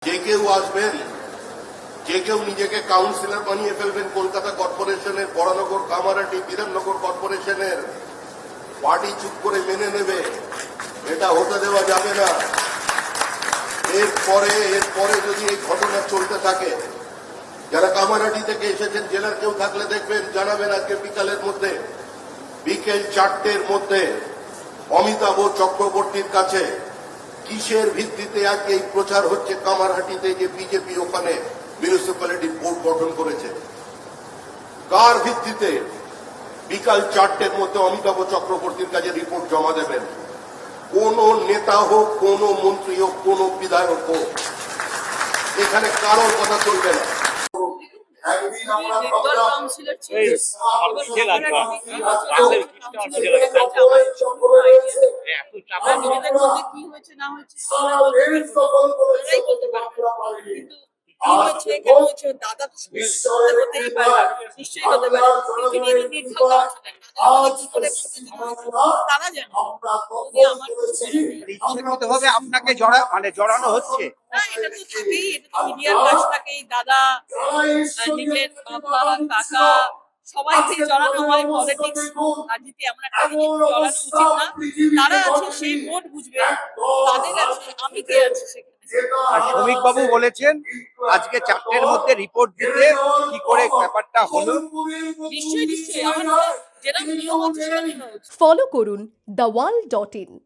যে কেউ আসবেন, যে কেউ নিজেকে কাউন্সিলর বানিয়ে ফেলবেন কলকাতা কর্পোরেশনের, বড়নগর, কামারহাটি, বিধাননগর কর্পোরেশনের, পার্টি চুপ করে মেনে নেবে, এটা হতে দেওয়া যাবে না। এরপরে যদি এই ঘটনা চলতে থাকে, যারা কামারহাটি থেকে এসেছেন, জেলার কেউ থাকলে দেখবেন, জানাবেন। আজকে বিকালের মধ্যে, বিকেল 4টের মধ্যে অমিতাভ চক্রবর্তীর কাছে কিসের ভিত্তিতে আজকে এই প্রচার হচ্ছে কামারহাটিতে যে বিজেপি ওখানে মিউনিসিপ্যালিটি বোর্ড গঠন করেছে, কার ভিত্তিতে? বিকাল 4টের মধ্যে অমিতাভ চক্রবর্তীর কাছে রিপোর্ট জমা দেবেন। কোন নেতা হোক, কোন মন্ত্রী হোক, কোন বিধায়ক হোক, এখানে কারোর কথা চলবে না। একদিন আমরা ভাবলাম নিজেদের মধ্যে কি হয়েছে না হয়েছে কি হয়েছে কেন হয়েছে দাদা হতেই পারে, নিশ্চয়ই হতে পারে। তারা জানে ইচ্ছাকৃতভাবে আপনাকে জড়ানো হচ্ছে। না, এটা তো থাকেই, এটা তো মিডিয়ার কাজ থাকেই। দাদা, নিজের বাবা, কাকা সবাইকে জড়ানো হয় পলিটিক্স রাজনীতি। এমন একটা জিনিস জড়ানো উচিত না। তারা আছে, সেই ভোট বুঝবে, তাদের আছে, আমি কে আছে সেখানে। আর শ্রমিক বাবু বলেছেন আজকে 4টের মধ্যে রিপোর্ট দিতে, কি করে ব্যাপারটা হলো। নিশ্চয়ই আমার যেরকম নিয়ম আছে সেরকম ফলো করুন theworld.in